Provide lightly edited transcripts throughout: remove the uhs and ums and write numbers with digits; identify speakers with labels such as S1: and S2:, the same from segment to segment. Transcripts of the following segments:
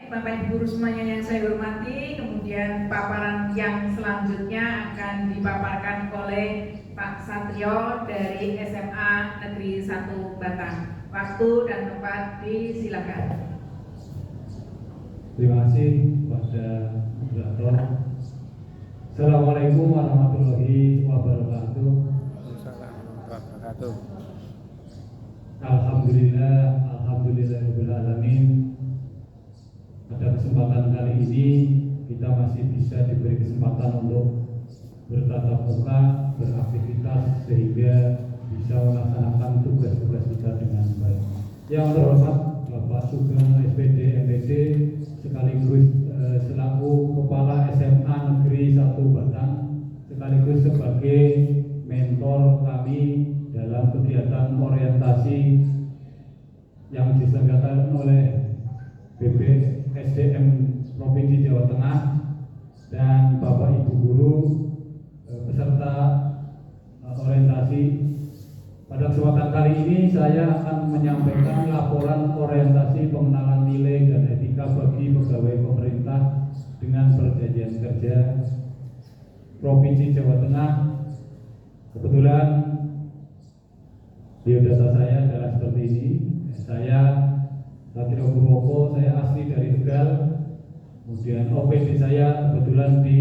S1: Bapak Ibu semuanya yang saya hormati, kemudian paparan yang selanjutnya akan dipaparkan oleh Pak Satrio dari SMA Negeri 1 Batang. Waktu dan tempat disilakan.
S2: Terima kasih kepada moderator. Assalamualaikum warahmatullahi wabarakatuh. Alhamdulillahirabbil alamin. Pada kesempatan kali ini kita masih bisa diberi kesempatan untuk bertatap muka, beraktivitas sehingga bisa melaksanakan tugas-tugas kita dengan baik. Yang terhormat Bapak Sugeng SPD MPD sekaligus selaku Kepala SMA Negeri 1 Batang, sekaligus sebagai mentor kami dalam kegiatan orientasi yang diselenggarakan oleh BPSDM Provinsi Jawa Tengah dan Bapak Ibu guru peserta orientasi. Pada kesempatan kali ini saya akan menyampaikan laporan orientasi pengenalan nilai dan etika bagi pegawai pemerintah dengan perjanjian kerja Provinsi Jawa Tengah. Kebetulan biodata saya adalah seperti ini. Saya Satrio Purwoko, saya asli dari Tegal. Kemudian OPD saya kebetulan di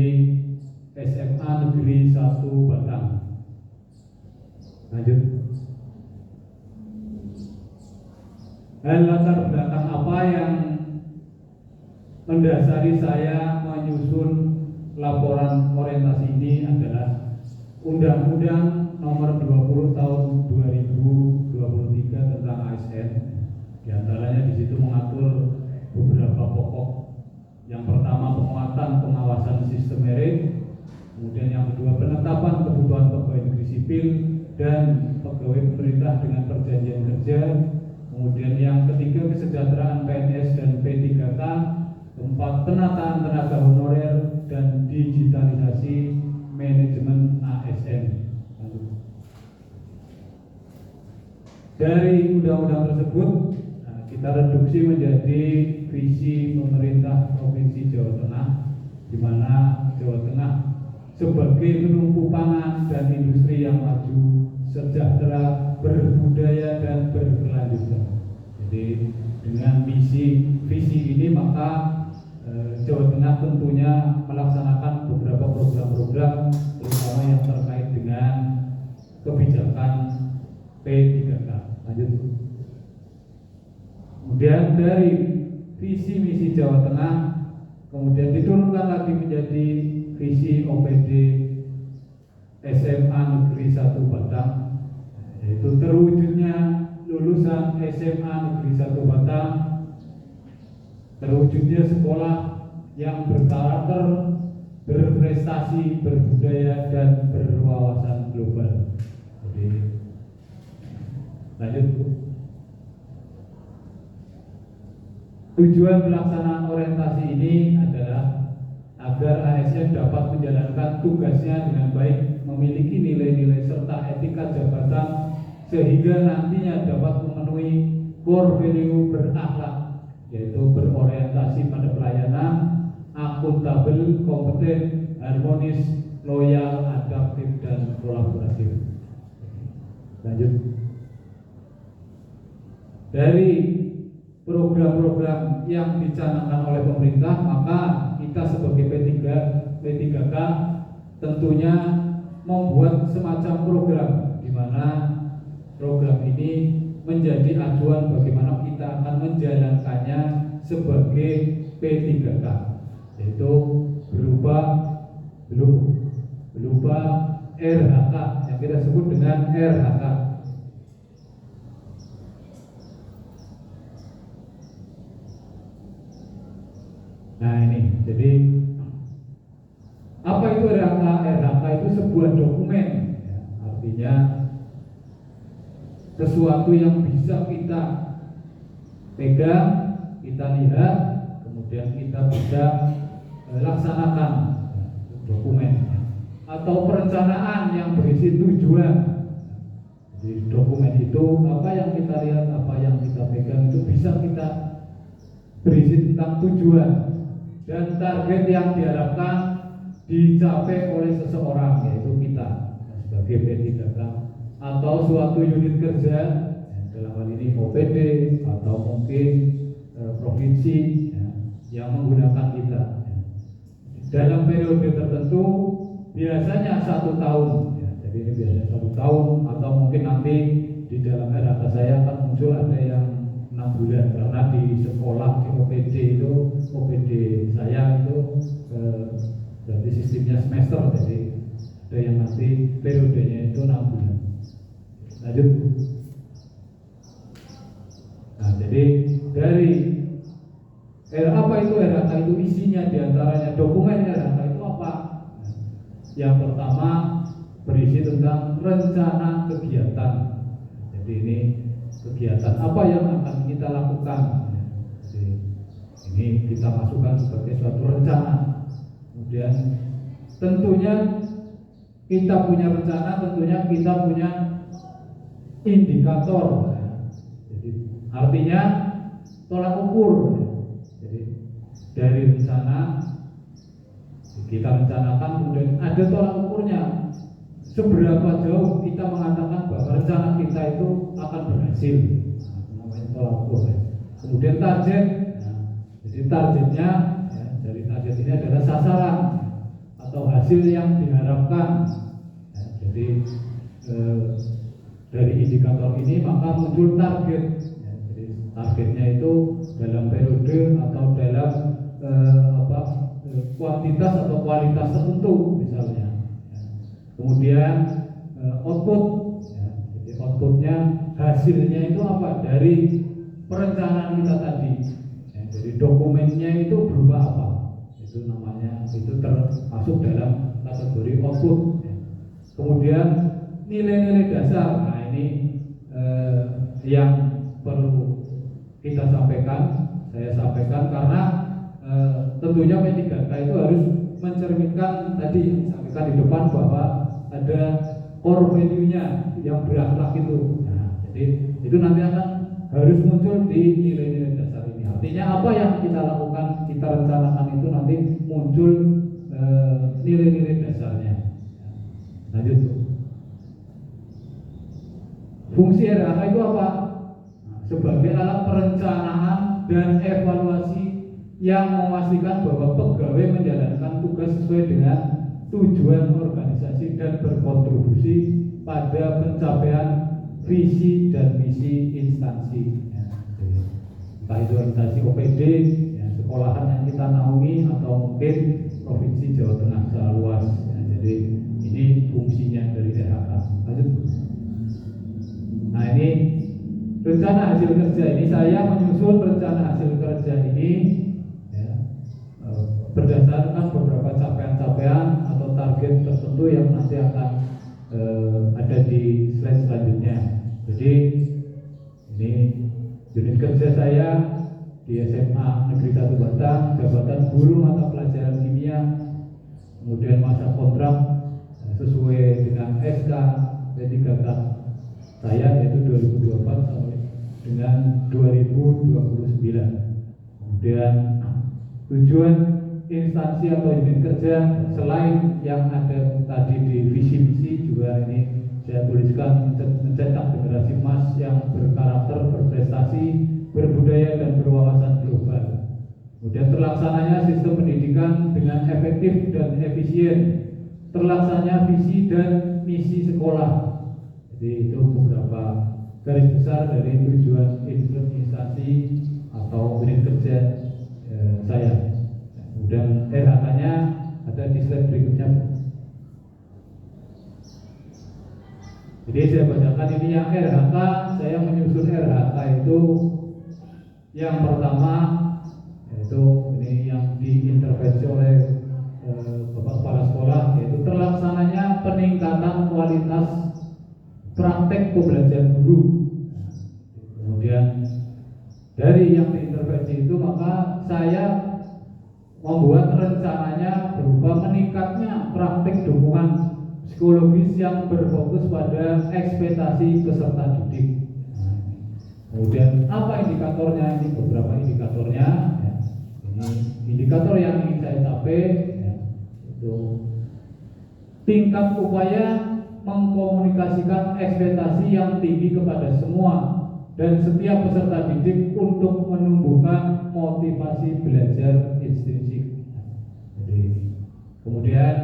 S2: SMA Negeri 1 Batang. Lanjut. Latar belakang apa yang mendasari saya menyusun laporan orientasi ini adalah Undang-Undang Nomor 20 Tahun 2023 tentang ASN. Di antaranya di situ mengatur beberapa pokok. Yang pertama, penguatan pengawasan sistem merit. Kemudian yang kedua, penetapan kebutuhan pegawai negeri sipil dan pegawai pemerintah dengan perjanjian kerja. Kemudian yang ketiga, kesejahteraan PNS dan P3K. Keempat, penataan tenaga honorer dan digitalisasi manajemen ASN. Dari undang-undang tersebut kita reduksi menjadi visi pemerintah Provinsi Jawa Tengah, di mana Jawa Tengah sebagai penumpu pangan dan industri yang maju, sejahtera, berbudaya dan berkelanjutan. Jadi dengan visi ini maka Jawa Tengah tentunya melaksanakan beberapa program-program terutama yang terkait dengan kebijakan P3K. Lanjut. Kemudian dari visi misi Jawa Tengah kemudian diturunkan lagi menjadi visi OPD SMA Negeri 1 Batang, yaitu terwujudnya lulusan SMA Negeri 1 Batang, terwujudnya sekolah yang berkarakter, berprestasi, berbudaya dan berwawasan global. Jadi, lanjut. Tujuan pelaksanaan orientasi ini adalah agar ASN dapat menjalankan tugasnya dengan baik, memiliki nilai-nilai serta etika jabatan sehingga nantinya dapat memenuhi core value berakhlak, yaitu berorientasi pada pelayanan, akuntabel, kompeten, harmonis, loyal, adaptif dan kolaboratif. Lanjut. Dari program-program yang dicanangkan oleh pemerintah, maka kita sebagai P3K tentunya membuat semacam program di mana program ini menjadi acuan bagaimana kita akan menjalankannya sebagai P3K, yaitu berupa RHK yang kita sebut dengan RHK. Nah ini, jadi apa itu RHK? RHK itu sebuah dokumen, ya, artinya sesuatu yang bisa kita pegang, kita lihat, kemudian kita bisa laksanakan dokumen atau perencanaan yang berisi tujuan. Jadi dokumen itu apa yang kita lihat, apa yang kita pegang itu bisa kita berisi tentang tujuan dan target yang diharapkan dicapai oleh seseorang, yaitu kita sebagai P3K atau suatu unit kerja, dalam hal ini OPD atau mungkin provinsi yang menggunakan kita dalam periode tertentu, biasanya 1 tahun. Jadi ini biasanya 1 tahun atau mungkin nanti di dalam RHK saya akan muncul ada yang 6 bulan, karena di sekolah di OPD itu, OPD saya itu berarti sistemnya semester, jadi ada yang nanti periodenya itu 6 bulan. Lanjut. Nah, jadi dari apa itu RHK itu, isinya diantaranya dokumen RHK itu apa? Yang pertama berisi tentang rencana kegiatan. Jadi ini kegiatan apa yang akan kita lakukan. Jadi, ini kita masukkan sebagai suatu rencana. Kemudian tentunya kita punya rencana, tentunya kita punya indikator. Jadi artinya tolak ukur. Jadi dari rencana kita rencanakan, kemudian ada tolak ukurnya. Seberapa jauh kita mengatakan bahwa rencana kita itu akan berhasil, namanya tolak ukur. Kemudian target, jadi targetnya dari target ini adalah sasaran atau hasil yang diharapkan. Jadi dari indikator ini maka muncul target. Jadi targetnya itu dalam periode atau dalam kuantitas atau kualitas tertentu misalnya. Kemudian output, jadi outputnya, hasilnya itu apa dari perencanaan kita tadi. Jadi dokumennya itu berupa apa? Itu namanya, itu termasuk dalam kategori output. Kemudian nilai-nilai dasar, nah ini yang perlu kita sampaikan, saya sampaikan karena tentunya P3K itu harus mencerminkan tadi yang disampaikan di depan bahwa ada core value-nya yang berakhlak itu. Nah, jadi itu nanti akan harus muncul di nilai-nilai dasar ini. Artinya apa yang kita lakukan, kita rencanakan itu nanti muncul nilai-nilai dasarnya. Lanjut. Fungsi RHK itu apa? Sebagai alat perencanaan dan evaluasi yang memastikan bahwa pegawai menjalankan tugas sesuai dengan tujuan organisasi dan berkontribusi pada pencapaian visi dan misi instansi. Entah itu instansi OPD, sekolahan yang kita naungi, atau mungkin provinsi Jawa Tengah secara luas. Jadi ini fungsinya dari RHK. Lanjut. Nah, ini rencana hasil kerja ini, saya menyusun rencana hasil kerja ini berdasarkan beberapa capaian-capaian atau target tertentu yang nanti akan ada di slide selanjutnya. Jadi ini unit kerja saya di SMA Negeri 1 Batang, jabatan guru mata pelajaran kimia, kemudian masa kontrak sesuai dengan SK P3K saya, yaitu 2024 sampai dengan 2029. Kemudian tujuan instansi atau unit kerja selain yang ada tadi di visi misi, juga ini saya tuliskan mencetak generasi emas yang berkarakter, berprestasi, berbudaya dan berwawasan global. Kemudian terlaksananya sistem pendidikan dengan efektif dan efisien, terlaksananya visi dan misi sekolah. Jadi itu beberapa garis besar dari tujuan instansi atau unit kerja saya. Dan RHK-nya ada di slide berikutnya. Jadi saya bacakan ini yang RHK, saya menyusun RHK itu yang pertama, yaitu ini yang diintervensi oleh Bapak Kepala Sekolah, yaitu terlaksananya peningkatan kualitas praktek pembelajaran guru. Kemudian dari yang diintervensi itu maka saya membuat rencananya berupa meningkatnya praktik dukungan psikologis yang berfokus pada ekspektasi peserta didik. Kemudian apa indikatornya? Ini beberapa indikatornya. Ya. Ini indikator yang ingin saya capai, ya, itu tingkat upaya mengkomunikasikan ekspektasi yang tinggi kepada semua dan setiap peserta didik untuk menumbuhkan motivasi belajar intrinsik. Jadi, kemudian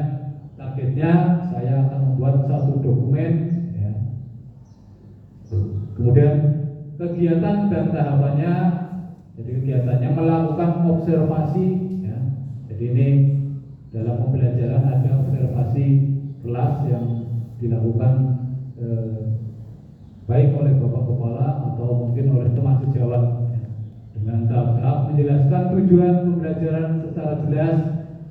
S2: targetnya saya akan membuat satu dokumen, ya. Kemudian kegiatan dan tahapannya, jadi kegiatannya melakukan observasi, ya. Jadi ini dalam pembelajaran ada observasi kelas yang dilakukan baik oleh Bapak Kepala atau mungkin oleh teman sejawat, ya. Dengan tahap-tahap menjelaskan tujuan pembelajaran secara jelas,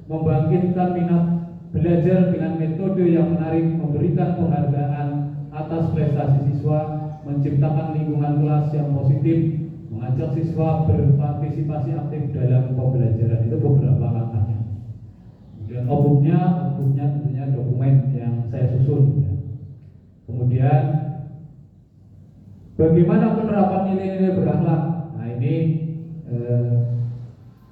S2: membangkitkan minat belajar dengan metode yang menarik, memberikan penghargaan atas prestasi siswa, menciptakan lingkungan kelas yang positif, mengajak siswa berpartisipasi aktif dalam pembelajaran. Itu beberapa langkahnya. Kemudian outputnya tentunya dokumen yang saya susun, ya. Kemudian bagaimana penerapan nilai-nilai berakhlak. Nah ini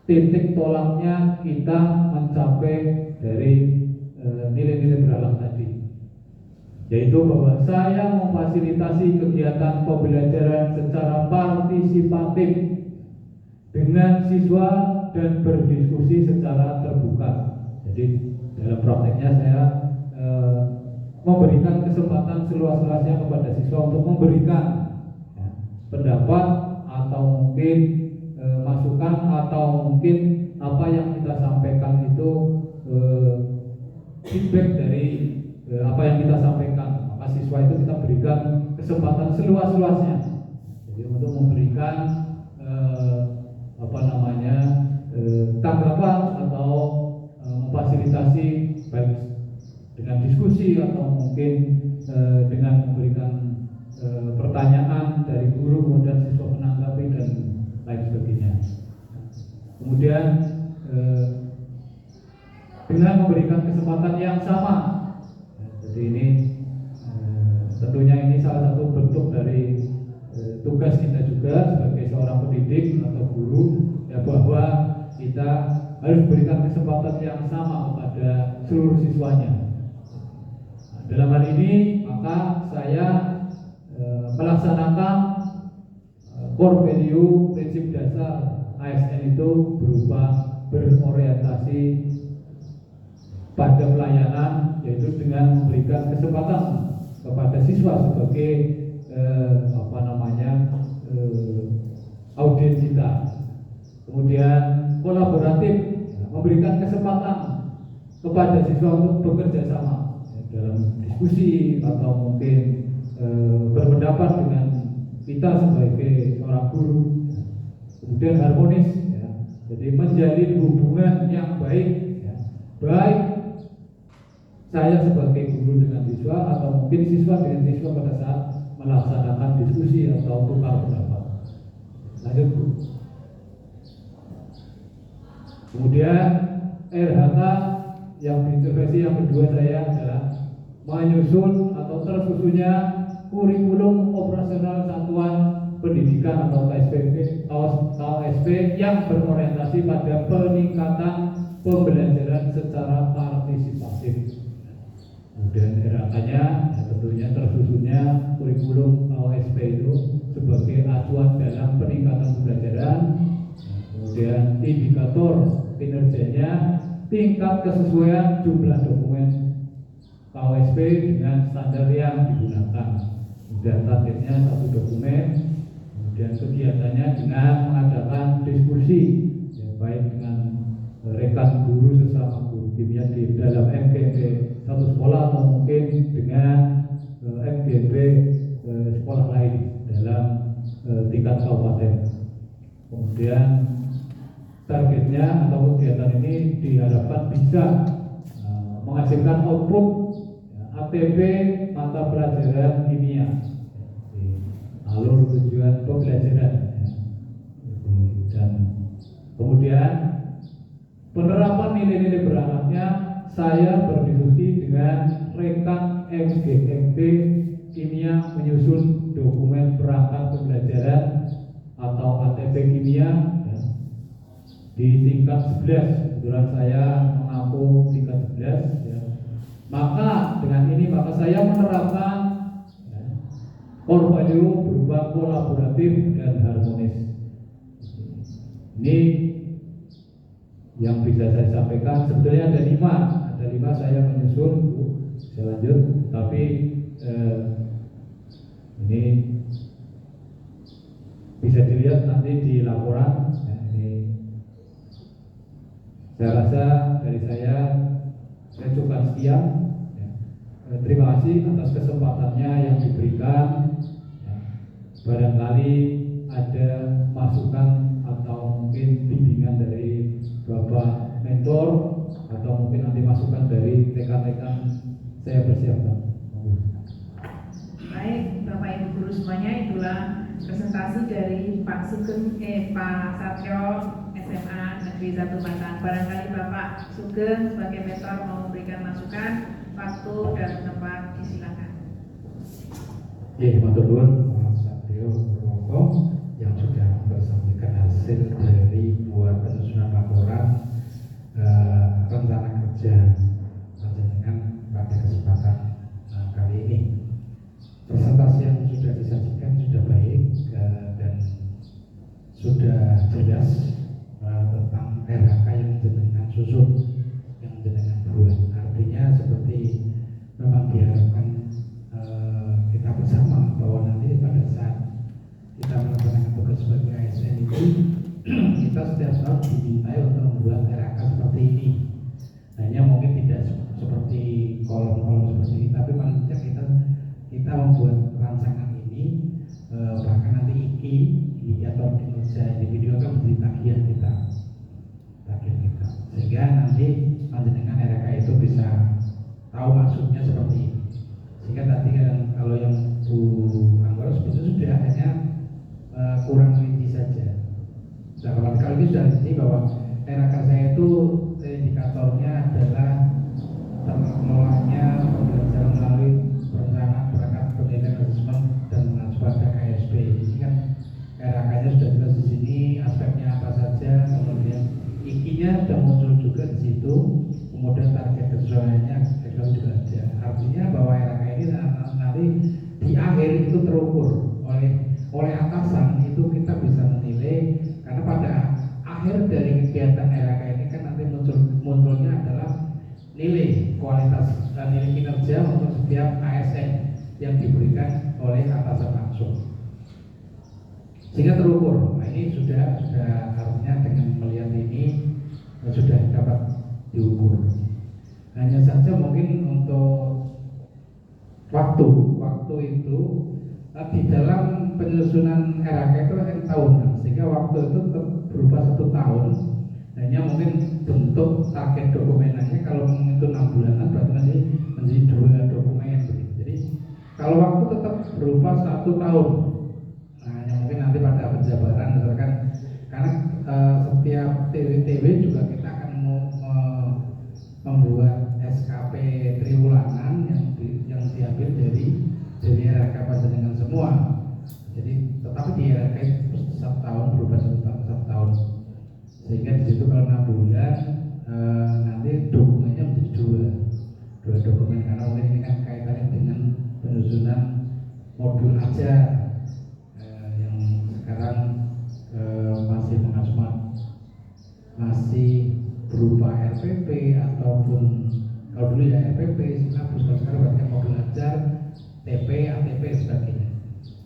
S2: titik tolaknya kita mencapai dari nilai-nilai berakhlak tadi, yaitu bahwa saya memfasilitasi kegiatan pembelajaran secara partisipatif dengan siswa dan berdiskusi secara terbuka. Jadi dalam prakteknya saya memberikan kesempatan seluas-luasnya kepada siswa untuk memberikan, ya, pendapat atau mungkin masukan atau mungkin apa yang kita sampaikan itu feedback dari apa yang kita sampaikan. Maka siswa itu kita berikan kesempatan seluas-luasnya, jadi untuk memberikan tanggapan atau memfasilitasi baik dengan diskusi atau mungkin dengan memberikan pertanyaan dari guru, kemudian siswa menanggapi dan lain sebagainya. Kemudian dengan memberikan kesempatan yang sama, jadi ini tentunya ini salah satu bentuk dari tugas kita juga sebagai seorang pendidik atau guru, ya, bahwa kita harus berikan kesempatan yang sama kepada seluruh siswanya. Nah, dalam hal ini maka saya melaksanakan core value prinsip dasar ASN itu berupa berorientasi pada pelayanan, yaitu dengan memberikan kesempatan kepada siswa sebagai audiens kita. Kemudian kolaboratif, memberikan kesempatan kepada siswa untuk bekerja sama, ya, dalam diskusi atau mungkin berpendapat dengan kita sebagai seorang guru. Kemudian harmonis, ya, jadi menjalin hubungan yang baik, ya, baik saya sebagai guru dengan siswa atau mungkin siswa dengan siswa pada saat melaksanakan diskusi atau tukar pendapat. Lanjut, Bu. Kemudian RHK yang intervensi yang kedua saya adalah menyusun atau tersusunnya kurikulum operasional satuan pendidikan atau KSP yang berorientasi pada peningkatan pembelajaran secara partisipatif. Kemudian RHK-nya ya, tentunya tersusunnya kurikulum KSP itu sebagai acuan dalam peningkatan pembelajaran. Kemudian indikator kinerjanya tingkat kesesuaian jumlah dokumen KSP dengan standar yang digunakan. Kemudian targetnya satu dokumen. Kemudian kegiatannya dengan mengadakan diskusi, ya, baik dengan rekan guru sesama guru timnya di dalam MGP satu sekolah atau mungkin dengan MGP sekolah lain dalam tingkat kabupaten. Kemudian targetnya atau kegiatan ini diharapkan bisa menghasilkan output, ya, ATP mata pelajaran kimia, alur tujuan pembelajaran, ya. Dan kemudian penerapan nilai-nilai berakhlaknya saya berdiskusi dengan rekan MGMP Kimia menyusun dokumen perangkat pembelajaran atau ATP Kimia ya, di tingkat 11. Kebetulan saya mengaku tingkat 11 ya. Maka dengan ini saya menerapkan ya, core value berupa kolaboratif dan harmonis. Ini yang bisa saya sampaikan. Sebetulnya ada 5 saya menyusun, saya lanjut, tapi ini bisa dilihat nanti di laporan ya, ini saya rasa dari saya cukupkan sekian ya. Terima kasih atas kesempatannya yang diberikan ya. Barangkali ada masukan atau mungkin bimbingan dari Bapak mentor atau mungkin nanti masukan dari rekan-rekan, saya persiapkan.
S1: Baik, Bapak Ibu guru semuanya, itulah presentasi dari Pak Satrio SMA Negeri 1 Batang. Barangkali Bapak Sugeng sebagai mentor mau memberikan masukan, waktu dan tempat disilakan.
S3: Ya, matur nuwun Pak Satrio Purwoko yang sudah mempresentasikan hasil dari buat penyusunan laporan rencana kerja panjenengan pada kesempatan kali ini. Presentasi yang sudah disajikan sudah baik dan sudah jelas tentang RHK yang jenengan susun, yang jenengan buat. Artinya seperti memang diharapkan kita bersama bahwa nanti pada saat kita melaksanakan tugas sebagai ASN itu kita setiap tahun diminta untuk membuat RHK seperti ini. Hanya mungkin tidak seperti kolom-kolom seperti ini, tapi paling tidak kita membuat rancangan ini bahkan nanti indikator kinerja individu akan menjadi tagihan kita, sehingga nanti panjenengan RHK itu bisa tahu maksudnya seperti ini. Sehingga tadi kan kalau yang Bu Anggoro sebetulnya sudah hanya kurang teliti saja. Nah, kalau ini sudah teliti bahwa RHK saya itu indikatornya adalah terkelolanya pembelajaran melalui perencanaan perangkat penilaian asesmen dan mengacu pada KSP. Ini kan RHK-nya sudah jelas di sini, aspeknya apa saja, kemudian IKI-nya sudah muncul juga di situ, kemudian target kesesuaiannya juga ada. Artinya bahwa RHK ini nanti di akhir itu terukur oleh atasan, itu kita bisa menilai, karena pada akhir dari kegiatan RHK ini kan nanti munculnya adalah nilai kualitas dan nilai kinerja untuk setiap ASN yang diberikan oleh atasan langsung, sehingga terukur. Nah, ini sudah artinya dengan melihat ini sudah dapat diukur. Hanya saja mungkin untuk waktu itu di dalam penyusunan RHK itu kan tahunan, sehingga waktu itu berupa 1 tahun. Hanya mungkin bentuk target dokumenannya kalau itu 6 bulanan berarti menjadi 2 dokumen begitu. Jadi kalau waktu tetap berupa 1 tahun. Nah, hanya mungkin nanti pada penjabaran misalkan, karena setiap TW juga kita akan membuat SKP triwulanan yang diambil dari RHK panjenengan semua. Jadi tetapi di RHK itu 1 tahun berubah 1 tahun, sehingga di situ kalau 6 bulan nanti dokumennya menjadi 2 dokumen, karena mungkin ini kan kaitannya dengan penyusunan modul ajar yang sekarang masih masih berupa RPP ataupun kalau dulu ya RPP, silabus, kalau sekarang berarti modul ajar, TP, ATP dan sebagainya.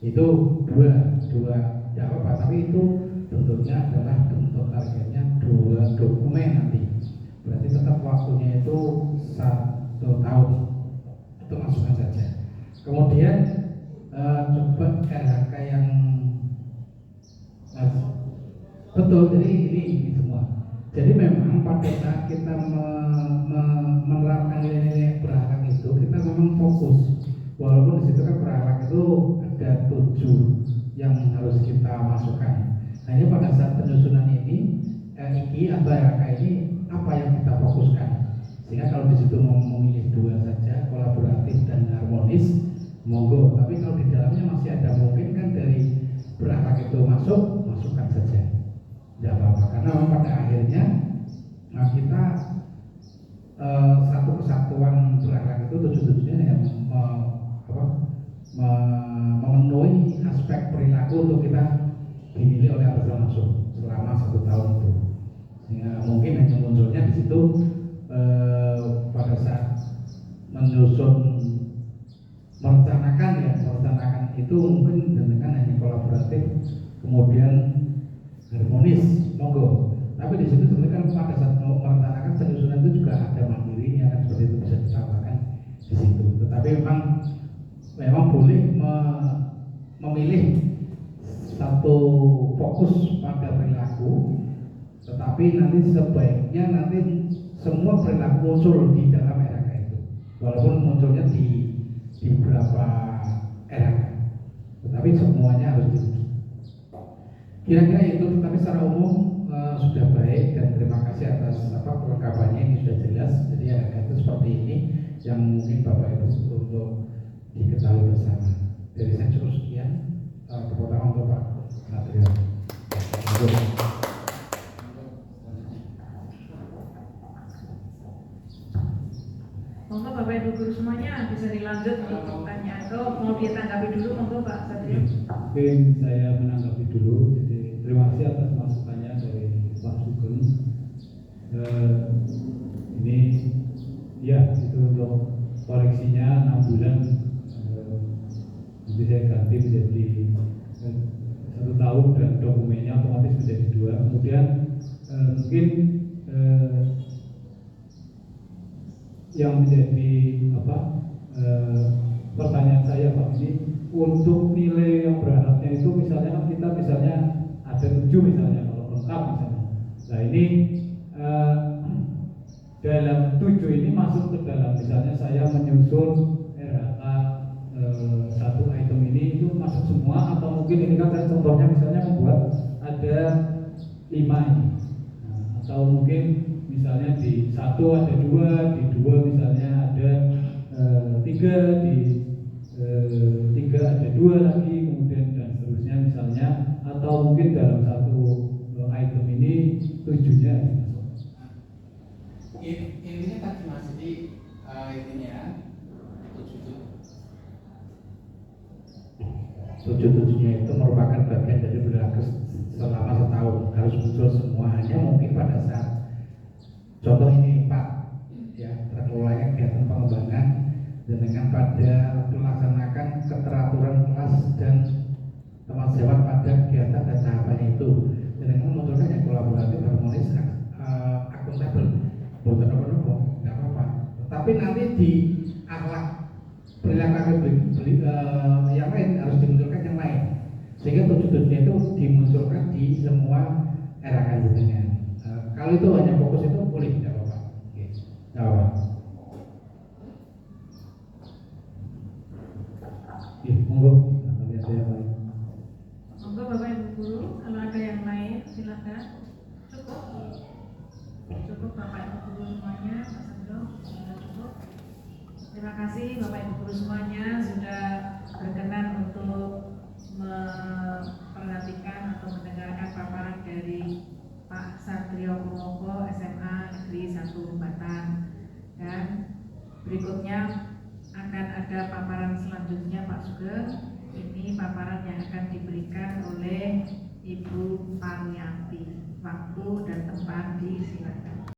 S3: Itu dua tidak apa-apa, tapi itu bentuknya adalah bentuk targetnya 2 dokumen nanti. Berarti tetap waktunya itu 1 tahun. Itu masukan saja. Kemudian coba RHK yang betul, jadi ini semua. Jadi memang pada saat kita menerapkan nilai-nilai berakhlak itu, kita memang fokus. Walaupun di situ kan berakhlak itu ada 7 yang harus kita masukkan. Hanya pada saat penyusunan ini, IKI atau RHK ini apa yang kita fokuskan? Sehingga kalau di situ mau memilih 2 saja, kolaboratif dan harmonis, monggo. Tapi kalau di dalamnya masih ada mungkin kan dari berakhlak itu masukkan saja, tidak apa-apa. Karena memang pada akhirnya kita satu kesatuan berakhlak itu tujuannya yang memenuhi aspek perilaku untuk kita dimiliki oleh atasan langsung selama 1 tahun itu. Sehingga mungkin hanya munculnya di situ pada saat menyusun merencanakan itu mungkin dengan hanya kolaboratif kemudian harmonis, monggo. Tapi di situ sebenarnya kan pada saat merencanakan penyusunan itu juga ada mandirinya kan, seperti itu bisa ditambahkan di situ. Tetapi memang boleh memilih satu fokus pada perilaku, tetapi nanti sebaiknya nanti semua perilaku muncul di dalam RHK itu, walaupun munculnya di beberapa RHK, tetapi semuanya harus kira-kira itu. Tetapi secara umum sudah baik dan terima kasih atas perlengkapannya, ini sudah jelas. Jadi RHK itu seperti ini yang mungkin Bapak Ibu untuk diketahui bersama. Dari saya cukup sekian. Tepuk tangan untuk Pak Satrio.
S1: Monggo Bapak Ibu guru semuanya bisa dilanjut untuk pertanyaan atau mau ditanggapi dulu, monggo Pak Satrio.
S2: Mungkin saya menanggapi dulu. Jadi terima kasih atas masukannya dari Pak Sugeng. Ini ya itu untuk koreksinya 6 bulan. Nanti saya ganti menjadi 1 tahun dan dokumennya otomatis menjadi 2. Kemudian mungkin yang menjadi pertanyaan saya Pak, ini untuk nilai yang berharapnya itu misalnya kan kita ada 7 misalnya kalau lengkap misalnya. Nah ini dalam 7 ini masuk ke dalam misalnya saya menyusun RHK satu item ini itu masuk semua, atau mungkin ini kan saya contohnya misalnya membuat ada 5 ini, atau mungkin misalnya di 1 ada 2, di 2 misalnya ada 3, di 3 ada 2 lagi, kemudian dan seterusnya misalnya, atau mungkin dalam satu item ini 7-nya masuk.
S3: Intinya tadi Mas, jadi intinya 7-7-nya itu merupakan bagian dari perilaku selama 1 tahun, harus muncul semuanya. Mungkin pada saat contoh ini Pak ya, terkelolanya kegiatan pengembangan dengan pada melaksanakan keteraturan kelas dan teman sejawat pada kegiatan dan tahapannya itu, dengan memunculkan yang kolaboratif, harmonis, akuntabel. Bukan apa-apa, nggak apa-apa. Tapi nanti di akhlak perilaku yang lain harus dimunculkan yang lain, sehingga 7-7-nya itu dimunculkan di semua RHK jenengan. Kalau itu hanya fokus itu boleh, tidak apa-apa. Oke, tidak apa-apa.
S2: Monggo, nanti ada yang lain.
S1: Monggo Bapak Ibu guru, kalau ada yang lain silakan. Cukup Bapak Ibu guru semuanya, Pak Sandro, sudah cukup. Terima kasih Bapak Ibu guru semuanya sudah berkenan untuk memperhatikan atau mendengarkan paparan dari Pak Satrio Purwoko, SMA Negeri 1 Batang. Dan berikutnya akan ada paparan selanjutnya Pak Sugeng. Ini paparan yang akan diberikan oleh Ibu Paryanti. Waktu dan tempat disilakan.